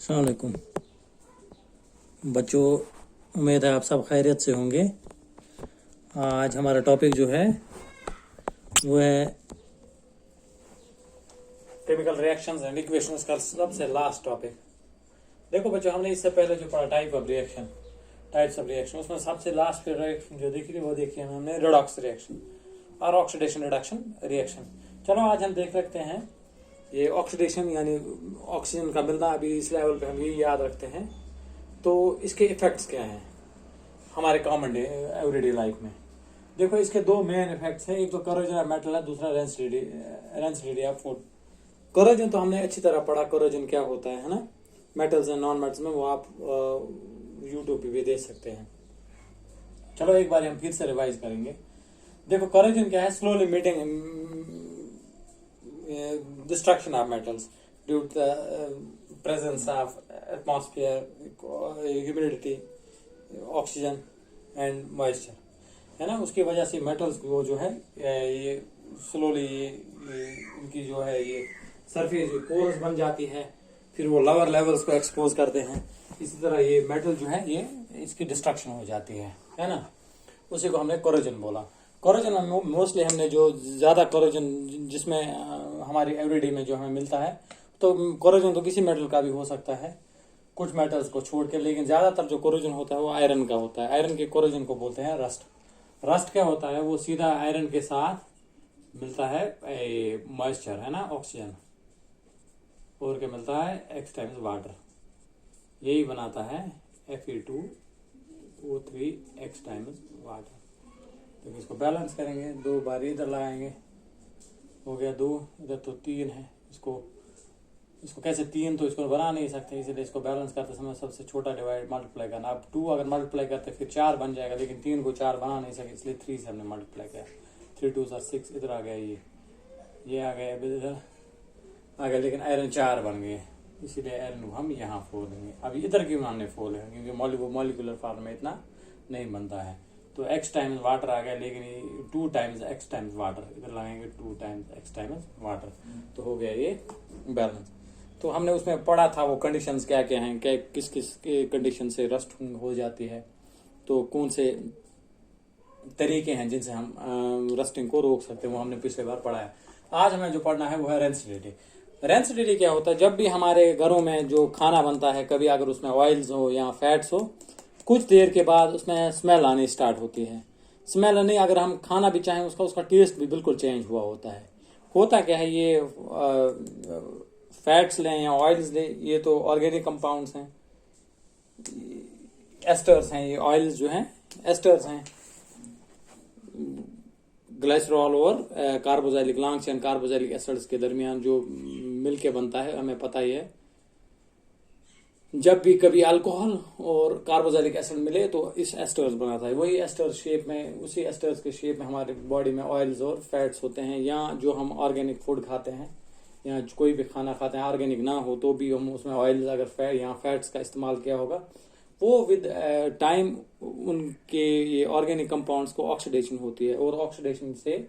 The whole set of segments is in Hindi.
अस्सलाम वालेकुम बच्चों, उम्मीद है आप सब खैरियत से होंगे। आज हमारा टॉपिक जो है वो है केमिकल रिएक्शंस एंड इक्वेशंस का सबसे लास्ट टॉपिक। देखो बच्चों, हमने इससे पहले जो पढ़ा टाइप्स ऑफ रिएक्शन, उसमें सबसे लास्ट रिएक्शन जो देखी थी वो देखी हमने रेडॉक्स रिएक्शन और ऑक्सीडेशन रिडक्शन रिएक्शन। चलो आज हम देख सकते हैं ये ऑक्सीडेशन यानी ऑक्सीजन का मिलना। अभी इस लेवल पे हम ये याद रखते हैं तो इसके इफेक्ट्स क्या हैं हमारे कॉमन एवरीडे लाइफ में। देखो, इसके दो मेन इफेक्ट्स हैं, एक तो करोजन ऑफ मेटल है, दूसरा रेंसिडिटी ऑफ फूड। करोजन तो हमने अच्छी तरह पढ़ा, करोजन क्या होता है ना, मेटल्स एंड नॉन मेटल्स में, वो आप यूट्यूब पे भी देख सकते हैं। चलो एक बार हम फिर से रिवाइज करेंगे। देखो, करोजन क्या है, slowly meeting destruction of metals due to the presence of atmosphere, humidity, oxygen and moisture, है ना। उसकी वजह से मेटल्स को जो है ये स्लोली इनकी जो है ये सरफेस पोरस बन जाती है, फिर वो लोअर लेवल्स को एक्सपोज करते हैं। इसी तरह ये मेटल जो है ये इसकी डिस्ट्रक्शन हो जाती है ना। उसी को हमने कोरोजन बोला। कोरोजन मोस्टली हमने जो ज्यादा कोरोजन जिसमें हमारी एवरीडे में जो हमें मिलता है, तो कोरोजन तो किसी मेटल का भी हो सकता है कुछ मेटल्स को छोड़ के, लेकिन ज्यादातर जो कोरोजन होता है वो आयरन का होता है। आयरन के कोरोजन को बोलते हैं रस्ट। रस्ट क्या होता है, वो सीधा आयरन के साथ मिलता है मॉइस्चर, है ना, ऑक्सीजन, और क्या मिलता है एक्स टाइम्स वाटर, यही बनाता है Fe2O3 एक्स टाइम्स वाटर। तो इसको बैलेंस करेंगे, दो बार इधर लगाएंगे, हो गया 2, इधर तो 3 है। इसको कैसे 3 तो इसको बना नहीं सकते, इसलिए इसको बैलेंस करते समय सबसे छोटा डिवाइड मल्टीप्लाई करना। अब 2 अगर मल्टीप्लाई करते फिर 4 बन जाएगा, लेकिन 3 को 4 बना नहीं सके, इसलिए 3 से हमने मल्टीप्लाई किया। 3 2 6, इधर आ गया, ये आ गया, इधर आ गया, लेकिन आयरन 4 बन गए, इसीलिए आयरन को हम यहाँ फोड़ देंगे। अब इधर क्यों हमने फोड़ है, क्योंकि मॉलिक्यूलर फॉर्म में इतना नहीं बनता है। तो x टाइम्स वाटर आ गया, लेकिन 2 टाइम्स x टाइम्स वाटर, इधर लगाएंगे 2 टाइम्स x टाइम्स वाटर, तो हो गया ये बैलेंस। तो हमने उसमें पढ़ा था वो कंडीशंस क्या क्या हैं, क्या किस किस कंडीशन से रस्ट हो जाती है, तो कौन से तरीके हैं जिनसे हम रस्टिंग को रोक सकते हैं, वो हमने पिछले बार पढ़ा है। आज हमें जो पढ़ना है वो है रेंसिडिटी। रेंसिडिटी क्या होता है, जब भी हमारे घरों में जो खाना बनता है, कभी अगर उसमें ऑयल्स हो या फैट्स हो, कुछ देर के बाद उसमें स्मेल आनी स्टार्ट होती है। स्मेल नहीं, अगर हम खाना भी चाहें उसका टेस्ट भी बिल्कुल चेंज हुआ होता है। होता क्या है, ये फैट्स लें या ऑयल्स लें, ये तो ऑर्गेनिक कंपाउंड्स हैं, एस्टर्स हैं। ये ऑयल्स जो हैं एस्टर्स हैं, ग्लाइसरॉल और carboxylic long chain carboxylic acids के दरमियान जो मिलके बनता है, हमें पता ही है। जब भी कभी अल्कोहल और कार्बोक्सिलिक एसिड मिले तो इस एस्टर्स बनाता है। वही एस्टर शेप में, उसी एस्टर्स के शेप में हमारे बॉडी में ऑयल्स और फैट्स होते हैं। या जो हम ऑर्गेनिक फूड खाते हैं या कोई भी खाना खाते हैं ऑर्गेनिक ना हो तो भी हम उसमें ऑयल्स अगर फैट्स का इस्तेमाल किया होगा, वो विद टाइम उनके ये ऑर्गेनिक कंपाउंड्स को ऑक्सीडेशन होती है, और ऑक्सीडेशन से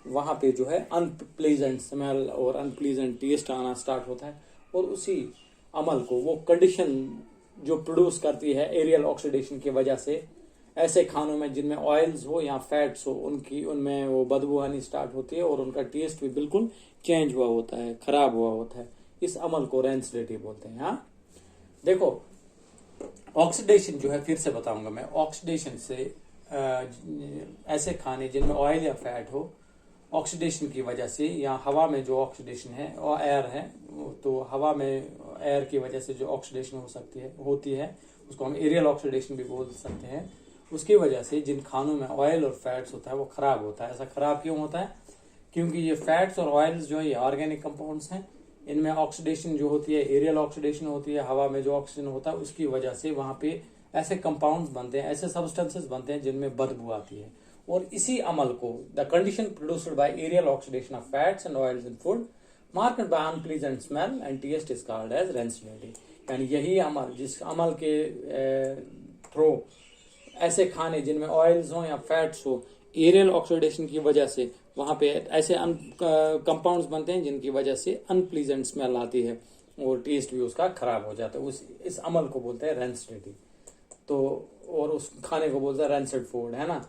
वहां पे जो है अनप्लीजेंट स्मेल और अनप्लीजेंट टेस्ट आना स्टार्ट होता है। और उसी अमल को, वो कंडीशन जो प्रोड्यूस करती है एरियल ऑक्सीडेशन की वजह से, ऐसे खानों में जिनमें ऑयल्स हो या फैट्स हो, उनमें वो बदबू आनी स्टार्ट होती है और उनका टेस्ट भी बिल्कुल चेंज हुआ होता है, खराब हुआ होता है। इस अमल को रेंसिडिटी बोलते हैं। हाँ, देखो, ऑक्सीडेशन जो है, फिर से बताऊंगा मैं, ऑक्सीडेशन से ऐसे खाने जिनमें ऑयल या फैट हो, ऑक्सीडेशन की वजह से, या हवा में जो ऑक्सीडेशन है और एयर है, तो हवा में एयर की वजह से जो ऑक्सीडेशन होती है उसको हम एरियल ऑक्सीडेशन भी बोल सकते हैं। उसकी वजह से जिन खानों में ऑयल और फैट्स होता है वो खराब होता है। ऐसा खराब क्यों होता है, क्योंकि ये फैट्स और ऑयल्स जो है ये ऑर्गेनिक कंपाउंड्स हैं, इनमें ऑक्सीडेशन जो होती है एरियल ऑक्सीडेशन होती है। हवा में जो ऑक्सीजन होता है उसकी वजह से वहां पे ऐसे कंपाउंड्स बनते हैं, ऐसे सब्सटेंसेस बनते हैं जिनमें बदबू आती है। और इसी अमल को, the condition produced by aerial oxidation of fats and oils in food marked by unpleasant smell and taste is called as rancidity. यानी यही अमल, जिस अमल के थ्रू ऐसे खाने जिनमें ऑयल्स हो या फैट्स हो, एरियल ऑक्सीडेशन की वजह से वहां पे ऐसे कंपाउंड्स बनते हैं जिनकी वजह से अनप्लीजेंट स्मेल आती है, और टेस्ट भी उसका खराब हो जाता है। इस अमल को बोलते हैं रेंसिडिटी। तो और उस खाने को बोलते हैं रेंसिड फूड, है ना।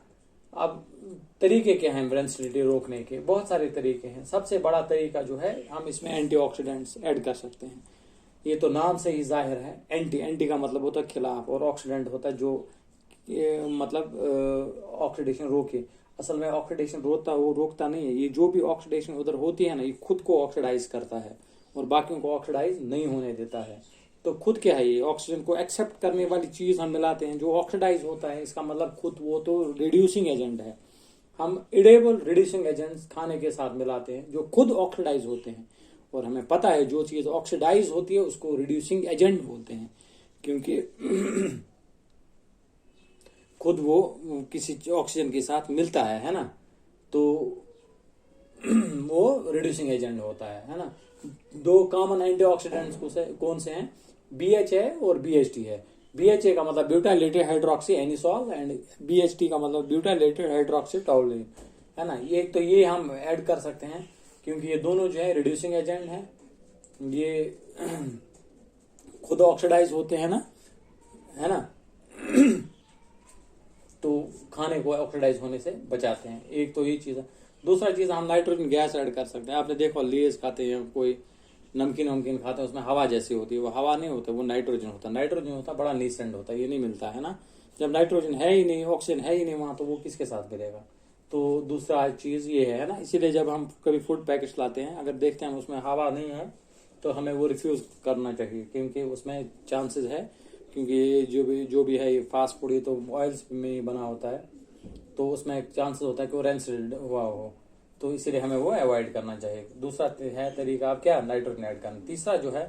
अब तरीके क्या हैं रेंसिडिटी रोकने के? बहुत सारे तरीके हैं। सबसे बड़ा तरीका जो है, हम इसमें एंटीऑक्सीडेंट्स ऐड कर सकते हैं। ये तो नाम से ही जाहिर है, एंटी का मतलब होता है खिलाफ, और ऑक्सीडेंट होता है जो मतलब ऑक्सीडेशन रोके। असल में ऑक्सीडेशन रोकता नहीं है, ये जो भी ऑक्सीडेशन उधर होती है ना, ये खुद को ऑक्सीडाइज करता है और बाकियों को ऑक्सीडाइज नहीं होने देता है। तो खुद क्या है, ये ऑक्सीजन को एक्सेप्ट करने वाली चीज हम मिलाते हैं जो ऑक्सीडाइज होता है। इसका मतलब खुद वो तो रिड्यूसिंग एजेंट है। हम इडेबल रिड्यूसिंग एजेंट्स खाने के साथ मिलाते हैं जो खुद ऑक्सीडाइज होते हैं, और हमें पता है जो चीज ऑक्सीडाइज होती है उसको रिड्यूसिंग एजेंट बोलते हैं, क्योंकि खुद वो किसी ऑक्सीजन के साथ मिलता है ना, तो वो रिड्यूसिंग एजेंट होता है ना। दो कॉमन एंटीऑक्सीडेंट्स कौन से हैं? BHA और BHT है। BHA का मतलब butylated hydroxy anisole, and BHT का मतलब ब्यूटाइलेटेड हाइड्रोक्सी टोलुइन, है ना। ये तो ये हम ऐड कर सकते हैं क्योंकि ये दोनों जो है रिड्यूसिंग एजेंट हैं। ये खुद ऑक्सीडाइज होते हैं ना, है ना। तो खाने को ऑक्सीडाइज होने से बचाते हैं। एक तो ये चीज है। दूसरा चीज, हम नाइट्रोजन गैस ऐड कर सकते हैं। आपने देखो लेज खाते हैं, कोई नमकीन खाते हैं, उसमें हवा जैसी होती है, वो हवा नहीं होता, वो नाइट्रोजन होता है। नाइट्रोजन होता बड़ा नीसेंट होता है, ये नहीं मिलता है ना। जब नाइट्रोजन है ही नहीं, ऑक्सीजन है ही नहीं वहां, तो वो किसके साथ मिलेगा? तो दूसरा चीज ये है ना। इसीलिए जब हम कभी फूड पैकेट लाते हैं, अगर देखते हैं उसमें हवा नहीं है, तो हमें वो रिफ्यूज करना चाहिए, क्योंकि उसमें चांसेस है, क्योंकि जो भी है ये फास्ट फूड, ये तो ऑयल्स में बना होता है, तो उसमें चांसेस होता है कि वो रेंसिड हुआ हो, तो इसीलिए हमें वो अवॉइड करना चाहिए। दूसरा है तरीका आप क्या, नाइट्रोजन ऐड करना। तीसरा जो है,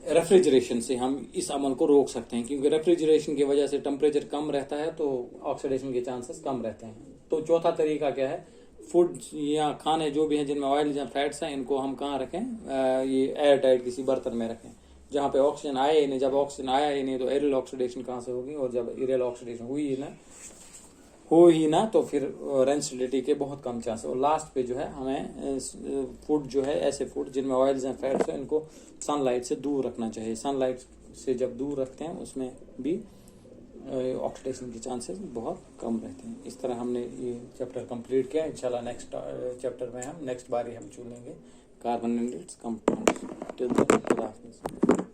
रेफ्रिजरेशन से हम इस अमल को रोक सकते हैं, क्योंकि रेफ्रिजरेशन की वजह से टेम्परेचर कम रहता है, तो ऑक्सीडेशन के चांसेस कम रहते हैं। तो चौथा तरीका क्या है, फूड या खाने जो भी है जिनमें ऑयल या फैट्स हैं, इनको हम कहाँ रखें? ये एयर टाइट किसी बर्तन में रखें जहाँ पे ऑक्सीजन आए ही नहीं। जब ऑक्सीजन आया ही नहीं तो एरियल ऑक्सीडेशन कहाँ से होगी? और जब एरियल ऑक्सीडेशन हो ही ना, तो फिर रेंसिडिटी के बहुत कम चांस है। और लास्ट पे जो है, हमें फूड जो है, ऐसे फूड जिनमें ऑयल्स एंड फैट्स हैं, इनको सनलाइट से दूर रखना चाहिए। सनलाइट से जब दूर रखते हैं, उसमें भी ऑक्सीडेशन के चांसेस बहुत कम रहते हैं। इस तरह हमने ये चैप्टर कंप्लीट किया। इंशाल्लाह नेक्स्ट चैप्टर में हम नेक्स्ट बार ही हम चुनेंगे carbon and its compounds. Till then, खुदा हाफिज़।